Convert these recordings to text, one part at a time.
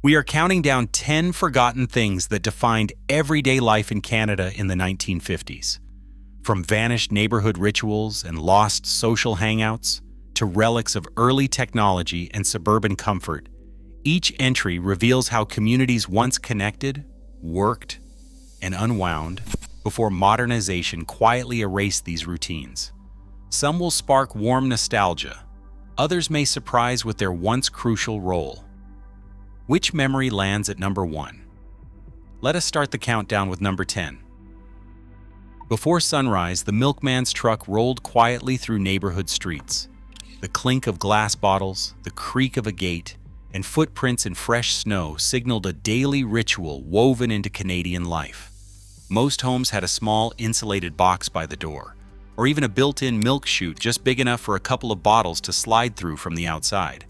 We are counting down 10 forgotten things that defined everyday life in Canada in the 1950s. From vanished neighborhood rituals and lost social hangouts to relics of early technology and suburban comfort, each entry reveals how communities once connected, worked, and unwound before modernization quietly erased these routines. Some will spark warm nostalgia, others may surprise with their once crucial role. Which memory lands at number 1? Let us start the countdown with number 10. Before sunrise, the milkman's truck rolled quietly through neighborhood streets. The clink of glass bottles, the creak of a gate, and footprints in fresh snow signaled a daily ritual woven into Canadian life. Most homes had a small, insulated box by the door, or even a built-in milk chute just big enough for a couple of bottles to slide through from the outside.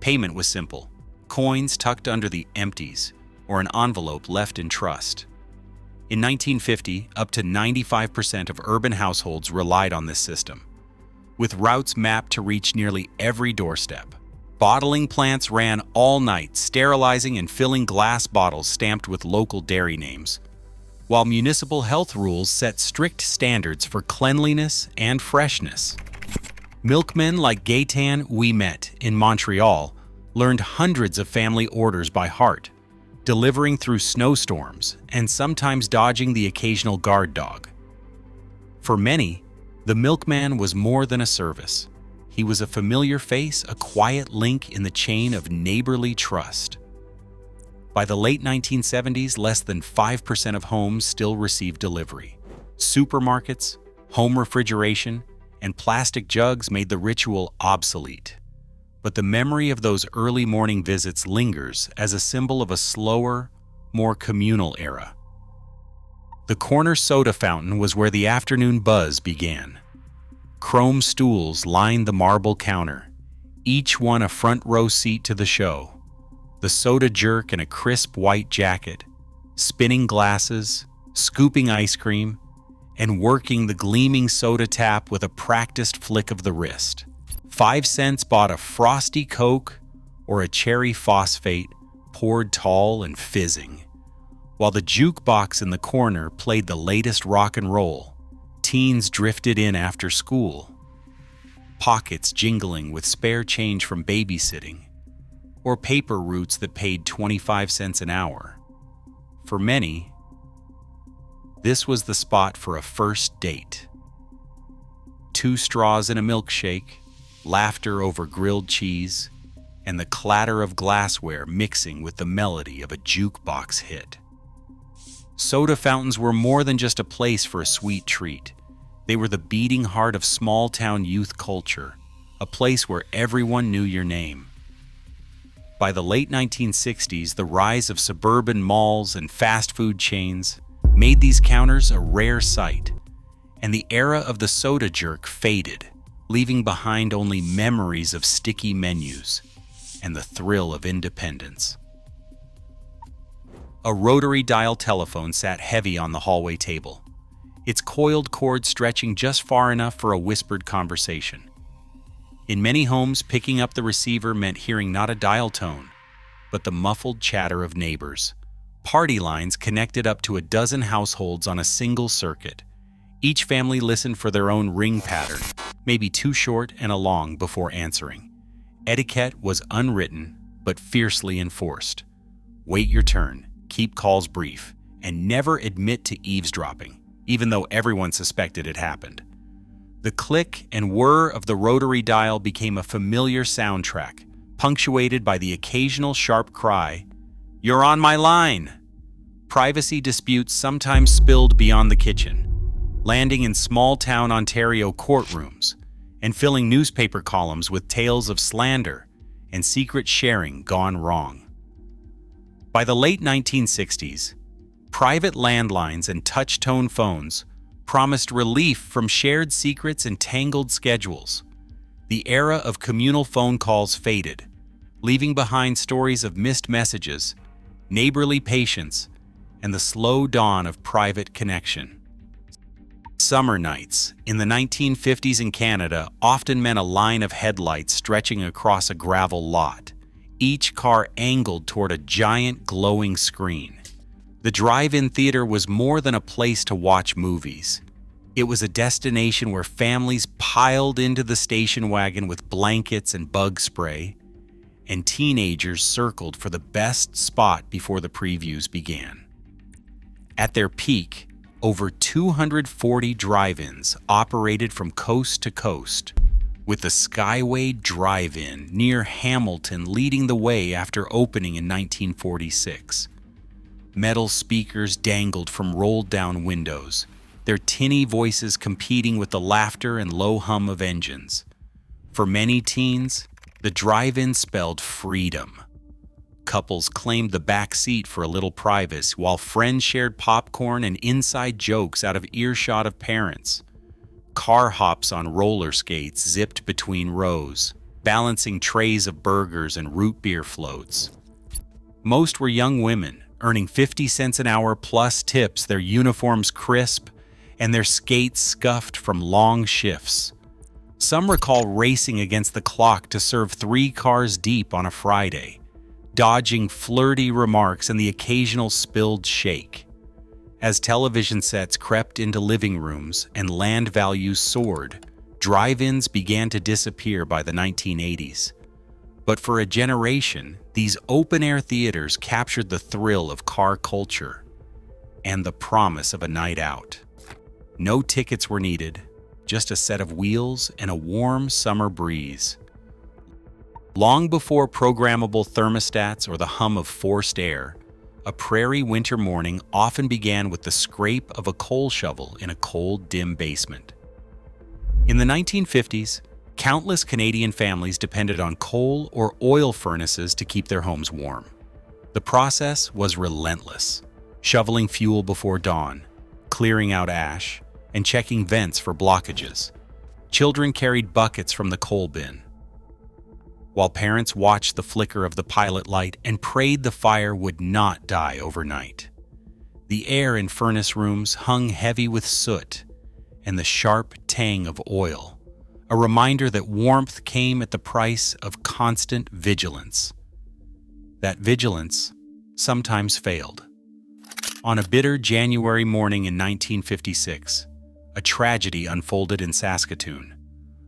Payment was simple: coins tucked under the empties, or an envelope left in trust. In 1950, up to 95% of urban households relied on this system, with routes mapped to reach nearly every doorstep. Bottling plants ran all night, sterilizing and filling glass bottles stamped with local dairy names, while municipal health rules set strict standards for cleanliness and freshness. Milkmen like Gaetan Ouimet in Montreal learned hundreds of family orders by heart, delivering through snowstorms and sometimes dodging the occasional guard dog. For many, the milkman was more than a service. He was a familiar face, a quiet link in the chain of neighborly trust. By the late 1970s, less than 5% of homes still received delivery. Supermarkets, home refrigeration, and plastic jugs made the ritual obsolete. But the memory of those early morning visits lingers as a symbol of a slower, more communal era. The corner soda fountain was where the afternoon buzz began. Chrome stools lined the marble counter, each one a front row seat to the show. The soda jerk in a crisp white jacket, spinning glasses, scooping ice cream, and working the gleaming soda tap with a practiced flick of the wrist. 5 cents bought a frosty Coke or a cherry phosphate poured tall and fizzing, while the jukebox in the corner played the latest rock and roll. Teens drifted in after school, pockets jingling with spare change from babysitting, or paper routes that paid 25 cents an hour. For many, this was the spot for a first date. 2 straws in a milkshake, laughter over grilled cheese, and the clatter of glassware mixing with the melody of a jukebox hit. Soda fountains were more than just a place for a sweet treat. They were the beating heart of small-town youth culture, a place where everyone knew your name. By the late 1960s, the rise of suburban malls and fast food chains made these counters a rare sight, and the era of the soda jerk faded, leaving behind only memories of sticky menus and the thrill of independence. A rotary dial telephone sat heavy on the hallway table, its coiled cord stretching just far enough for a whispered conversation. In many homes, picking up the receiver meant hearing not a dial tone, but the muffled chatter of neighbors. Party lines connected up to a dozen households on a single circuit. Each family listened for their own ring pattern, maybe 2 short and a long before answering. Etiquette was unwritten, but fiercely enforced. Wait your turn, keep calls brief, and never admit to eavesdropping, even though everyone suspected it happened. The click and whir of the rotary dial became a familiar soundtrack, punctuated by the occasional sharp cry, "You're on my line!" Privacy disputes sometimes spilled beyond the kitchen, landing in small-town Ontario courtrooms and filling newspaper columns with tales of slander and secret sharing gone wrong. By the late 1960s, private landlines and touch-tone phones promised relief from shared secrets and tangled schedules. The era of communal phone calls faded, leaving behind stories of missed messages, neighborly patience, and the slow dawn of private connection. Summer nights in the 1950s in Canada often meant a line of headlights stretching across a gravel lot, each car angled toward a giant glowing screen. The drive-in theater was more than a place to watch movies. It was a destination where families piled into the station wagon with blankets and bug spray, and teenagers circled for the best spot before the previews began. At their peak, over 240 drive-ins operated from coast to coast, with the Skyway Drive-In near Hamilton leading the way after opening in 1946. Metal speakers dangled from rolled-down windows, their tinny voices competing with the laughter and low hum of engines. For many teens, the drive-in spelled freedom. Couples claimed the back seat for a little privacy, while friends shared popcorn and inside jokes out of earshot of parents. Car hops on roller skates zipped between rows, balancing trays of burgers and root beer floats. Most were young women, earning 50 cents an hour plus tips, their uniforms crisp, and their skates scuffed from long shifts. Some recall racing against the clock to serve 3 cars deep on a Friday, dodging flirty remarks and the occasional spilled shake. As television sets crept into living rooms and land values soared, drive-ins began to disappear by the 1980s. But for a generation, these open-air theaters captured the thrill of car culture and the promise of a night out. No tickets were needed, just a set of wheels and a warm summer breeze. Long before programmable thermostats or the hum of forced air, a prairie winter morning often began with the scrape of a coal shovel in a cold, dim basement. In the 1950s, countless Canadian families depended on coal or oil furnaces to keep their homes warm. The process was relentless, shoveling fuel before dawn, clearing out ash, and checking vents for blockages. Children carried buckets from the coal bin, while parents watched the flicker of the pilot light and prayed the fire would not die overnight. The air in furnace rooms hung heavy with soot and the sharp tang of oil, a reminder that warmth came at the price of constant vigilance. That vigilance sometimes failed. On a bitter January morning in 1956, a tragedy unfolded in Saskatoon.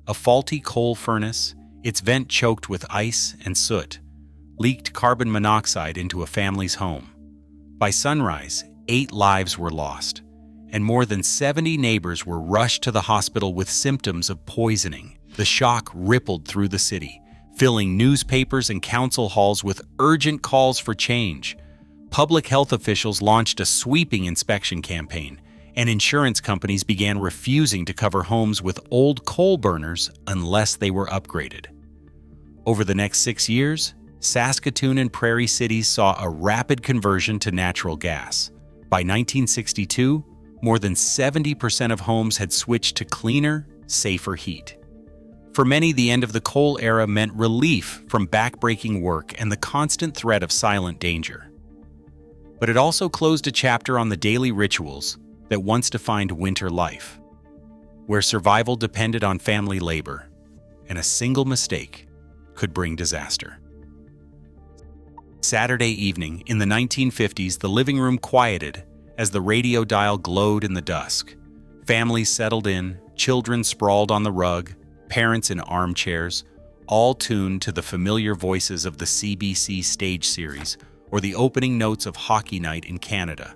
A faulty coal furnace, its vent choked with ice and soot, leaked carbon monoxide into a family's home. By sunrise, 8 lives were lost, and more than 70 neighbors were rushed to the hospital with symptoms of poisoning. The shock rippled through the city, filling newspapers and council halls with urgent calls for change. Public health officials launched a sweeping inspection campaign, and insurance companies began refusing to cover homes with old coal burners unless they were upgraded. Over the next 6 years, Saskatoon and prairie cities saw a rapid conversion to natural gas. By 1962, more than 70% of homes had switched to cleaner, safer heat. For many, the end of the coal era meant relief from backbreaking work and the constant threat of silent danger. But it also closed a chapter on the daily rituals that once defined winter life, where survival depended on family labor, and a single mistake could bring disaster. Saturday evening in the 1950s, the living room quieted as the radio dial glowed in the dusk. Families settled in, children sprawled on the rug, parents in armchairs, all tuned to the familiar voices of the CBC stage series or the opening notes of Hockey Night in Canada.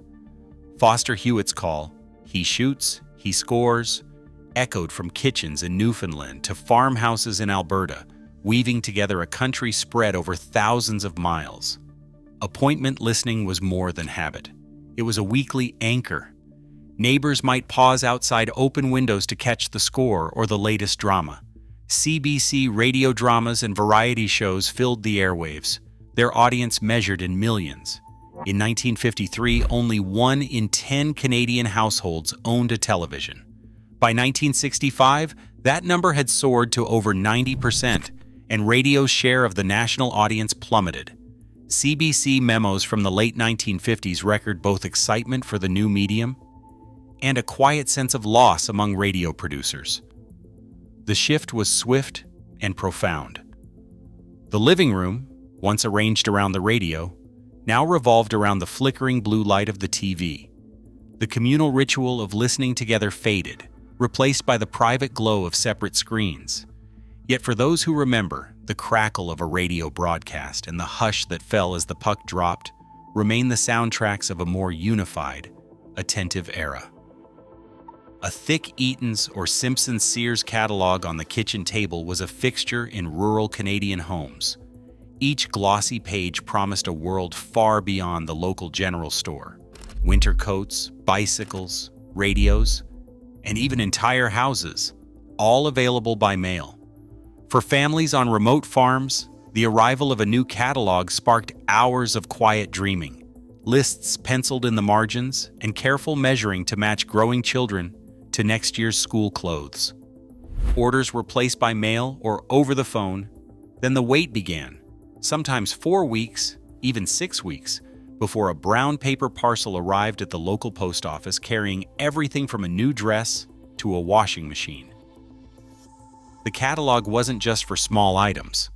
Foster Hewitt's call, "He shoots, he scores," echoed from kitchens in Newfoundland to farmhouses in Alberta, weaving together a country spread over thousands of miles. Appointment listening was more than habit. It was a weekly anchor. Neighbors might pause outside open windows to catch the score or the latest drama. CBC radio dramas and variety shows filled the airwaves, their audience measured in millions. In 1953, only 1 in 10 Canadian households owned a television. By 1965, that number had soared to over 90%, and radio's share of the national audience plummeted. CBC memos from the late 1950s record both excitement for the new medium and a quiet sense of loss among radio producers. The shift was swift and profound. The living room, once arranged around the radio, now revolved around the flickering blue light of the TV. The communal ritual of listening together faded, replaced by the private glow of separate screens. Yet for those who remember, the crackle of a radio broadcast and the hush that fell as the puck dropped remain the soundtracks of a more unified, attentive era. A thick Eaton's or Simpson Sears catalog on the kitchen table was a fixture in rural Canadian homes. Each glossy page promised a world far beyond the local general store. Winter coats, bicycles, radios, and even entire houses, all available by mail. For families on remote farms, the arrival of a new catalog sparked hours of quiet dreaming, lists penciled in the margins, and careful measuring to match growing children to next year's school clothes. Orders were placed by mail or over the phone, then the wait began, sometimes 4 weeks, even 6 weeks, before a brown paper parcel arrived at the local post office carrying everything from a new dress to a washing machine. The catalog wasn't just for small items.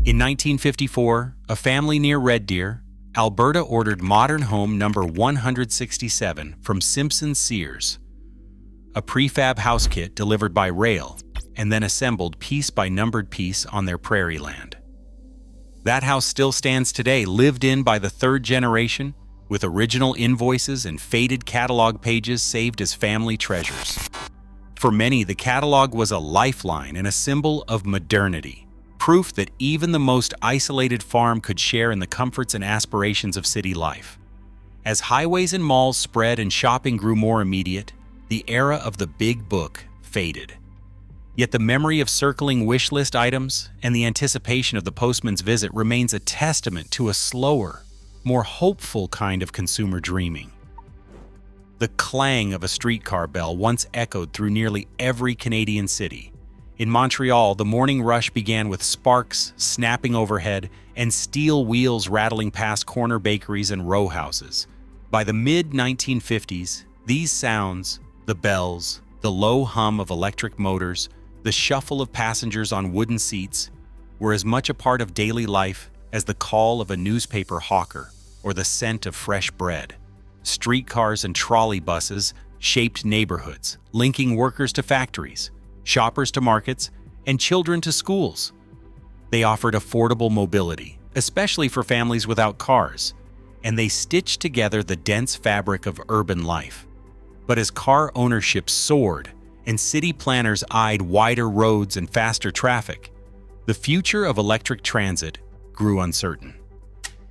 In 1954, a family near Red Deer, Alberta ordered modern home number 167 from Simpson Sears, a prefab house kit delivered by rail and then assembled piece by numbered piece on their prairie land. That house still stands today, lived in by the third generation, with original invoices and faded catalog pages saved as family treasures. For many, the catalog was a lifeline and a symbol of modernity, proof that even the most isolated farm could share in the comforts and aspirations of city life. As highways and malls spread and shopping grew more immediate, the era of the big book faded. Yet the memory of circling wish list items and the anticipation of the postman's visit remains a testament to a slower, more hopeful kind of consumer dreaming. The clang of a streetcar bell once echoed through nearly every Canadian city. In Montreal, the morning rush began with sparks snapping overhead and steel wheels rattling past corner bakeries and row houses. By the mid-1950s, these sounds, the bells, the low hum of electric motors, the shuffle of passengers on wooden seats, were as much a part of daily life as the call of a newspaper hawker or the scent of fresh bread. Streetcars and trolley buses shaped neighborhoods, linking workers to factories, shoppers to markets, and children to schools. They offered affordable mobility, especially for families without cars, and they stitched together the dense fabric of urban life. But as car ownership soared and city planners eyed wider roads and faster traffic, the future of electric transit grew uncertain.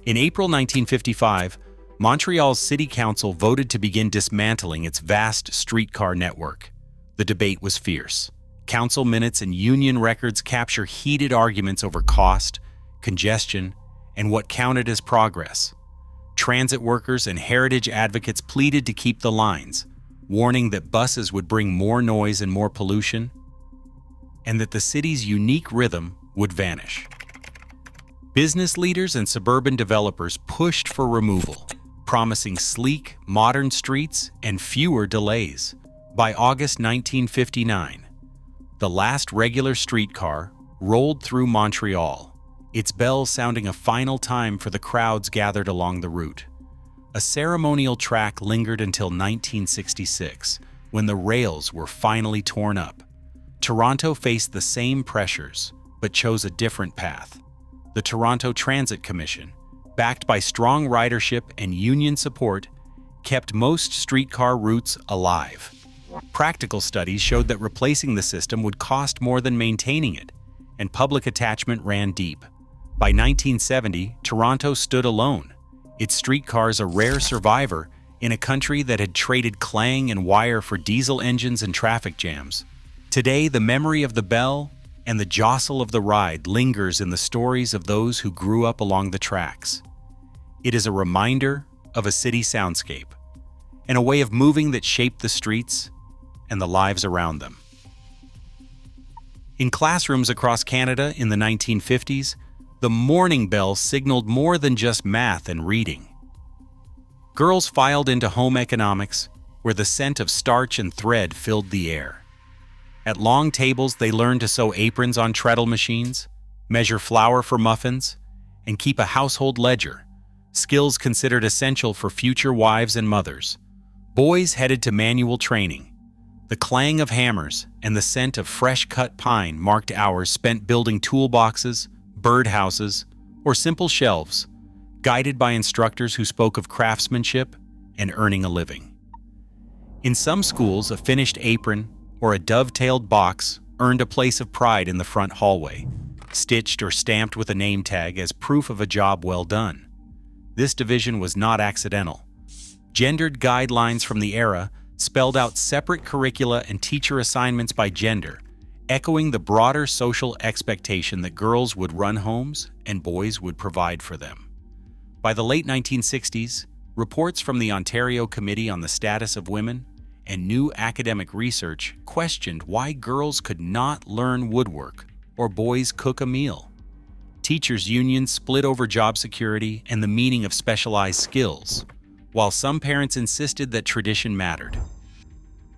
In April 1955, Montreal's City Council voted to begin dismantling its vast streetcar network. The debate was fierce. Council minutes and union records capture heated arguments over cost, congestion, and what counted as progress. Transit workers and heritage advocates pleaded to keep the lines, warning that buses would bring more noise and more pollution, and that the city's unique rhythm would vanish. Business leaders and suburban developers pushed for removal, promising sleek, modern streets and fewer delays. By August 1959, the last regular streetcar rolled through Montreal, its bells sounding a final time for the crowds gathered along the route. A ceremonial track lingered until 1966, when the rails were finally torn up. Toronto faced the same pressures, but chose a different path. The Toronto Transit Commission, backed by strong ridership and union support, kept most streetcar routes alive. Practical studies showed that replacing the system would cost more than maintaining it, and public attachment ran deep. By 1970, Toronto stood alone, its streetcars a rare survivor in a country that had traded clang and wire for diesel engines and traffic jams. Today, the memory of the bell and the jostle of the ride lingers in the stories of those who grew up along the tracks. It is a reminder of a city soundscape, and a way of moving that shaped the streets and the lives around them. In classrooms across Canada in the 1950s, the morning bell signaled more than just math and reading. Girls filed into home economics, where the scent of starch and thread filled the air. At long tables, they learned to sew aprons on treadle machines, measure flour for muffins, and keep a household ledger, skills considered essential for future wives and mothers. Boys headed to manual training. The clang of hammers and the scent of fresh-cut pine marked hours spent building toolboxes, birdhouses, or simple shelves, guided by instructors who spoke of craftsmanship and earning a living. In some schools, a finished apron or a dovetailed box earned a place of pride in the front hallway, stitched or stamped with a name tag as proof of a job well done. This division was not accidental. Gendered guidelines from the era spelled out separate curricula and teacher assignments by gender, echoing the broader social expectation that girls would run homes and boys would provide for them. By the late 1960s, reports from the Ontario Committee on the Status of Women and new academic research questioned why girls could not learn woodwork or boys cook a meal. Teachers' unions split over job security and the meaning of specialized skills, while some parents insisted that tradition mattered.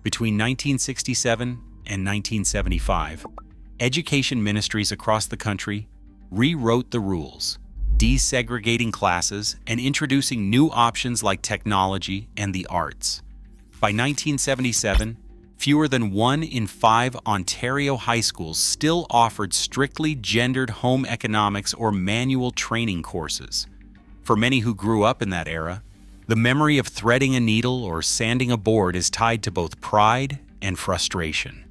Between 1967 and 1975, education ministries across the country rewrote the rules, desegregating classes and introducing new options like technology and the arts. By 1977, fewer than 1 in 5 Ontario high schools still offered strictly gendered home economics or manual training courses. For many who grew up in that era, the memory of threading a needle or sanding a board is tied to both pride and frustration.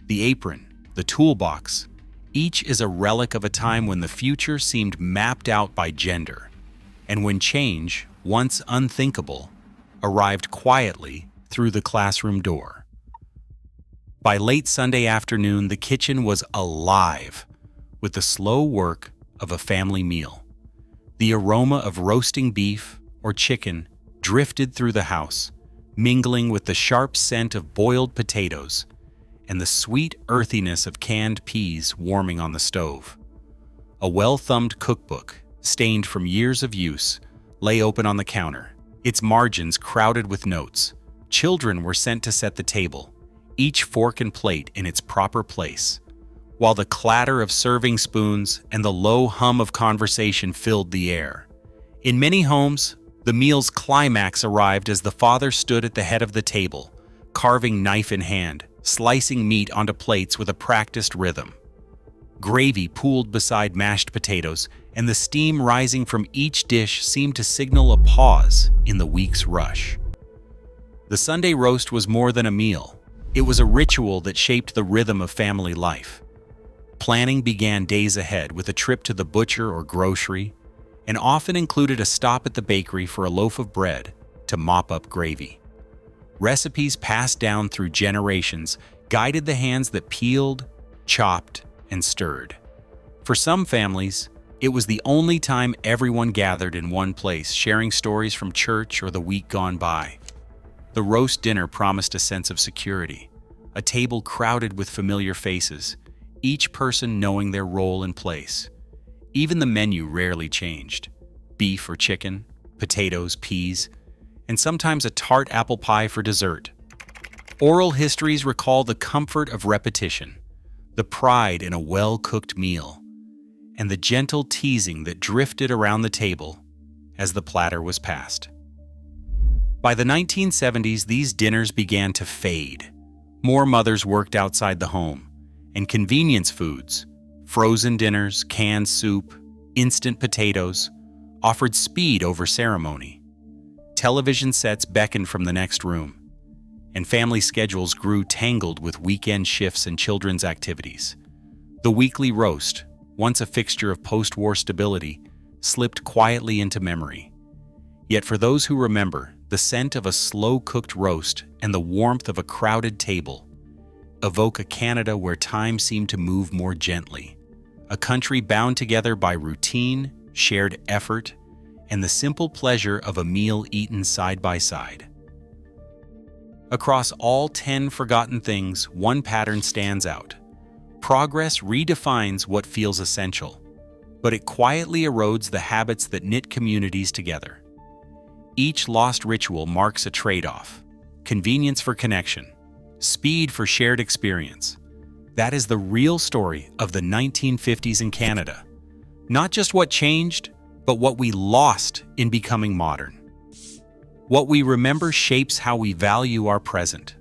The apron, the toolbox, each is a relic of a time when the future seemed mapped out by gender, and when change, once unthinkable, arrived quietly through the classroom door. By late Sunday afternoon, the kitchen was alive with the slow work of a family meal. The aroma of roasting beef or chicken drifted through the house, mingling with the sharp scent of boiled potatoes and the sweet earthiness of canned peas warming on the stove. A well-thumbed cookbook, stained from years of use, lay open on the counter, its margins crowded with notes. Children were sent to set the table, each fork and plate in its proper place, while the clatter of serving spoons and the low hum of conversation filled the air. In many homes, the meal's climax arrived as the father stood at the head of the table, carving knife in hand, slicing meat onto plates with a practiced rhythm. Gravy pooled beside mashed potatoes, and the steam rising from each dish seemed to signal a pause in the week's rush. The Sunday roast was more than a meal. It was a ritual that shaped the rhythm of family life. Planning began days ahead with a trip to the butcher or grocery, and often included a stop at the bakery for a loaf of bread to mop up gravy. Recipes passed down through generations guided the hands that peeled, chopped, and stirred. For some families, it was the only time everyone gathered in one place, sharing stories from church or the week gone by. The roast dinner promised a sense of security, a table crowded with familiar faces, each person knowing their role and place. Even the menu rarely changed: beef or chicken, potatoes, peas, and sometimes a tart apple pie for dessert. Oral histories recall the comfort of repetition, the pride in a well-cooked meal, and the gentle teasing that drifted around the table as the platter was passed. By the 1970s, these dinners began to fade. More mothers worked outside the home, and convenience foods, frozen dinners, canned soup, instant potatoes, offered speed over ceremony. Television sets beckoned from the next room, and family schedules grew tangled with weekend shifts and children's activities. The weekly roast, once a fixture of post-war stability, slipped quietly into memory. Yet for those who remember, the scent of a slow-cooked roast and the warmth of a crowded table evoke a Canada where time seemed to move more gently, a country bound together by routine, shared effort, and the simple pleasure of a meal eaten side by side. Across all 10 forgotten things, one pattern stands out. Progress redefines what feels essential, but it quietly erodes the habits that knit communities together. Each lost ritual marks a trade-off: convenience for connection, speed for shared experience. That is the real story of the 1950s in Canada. Not just what changed, but what we lost in becoming modern. What we remember shapes how we value our present.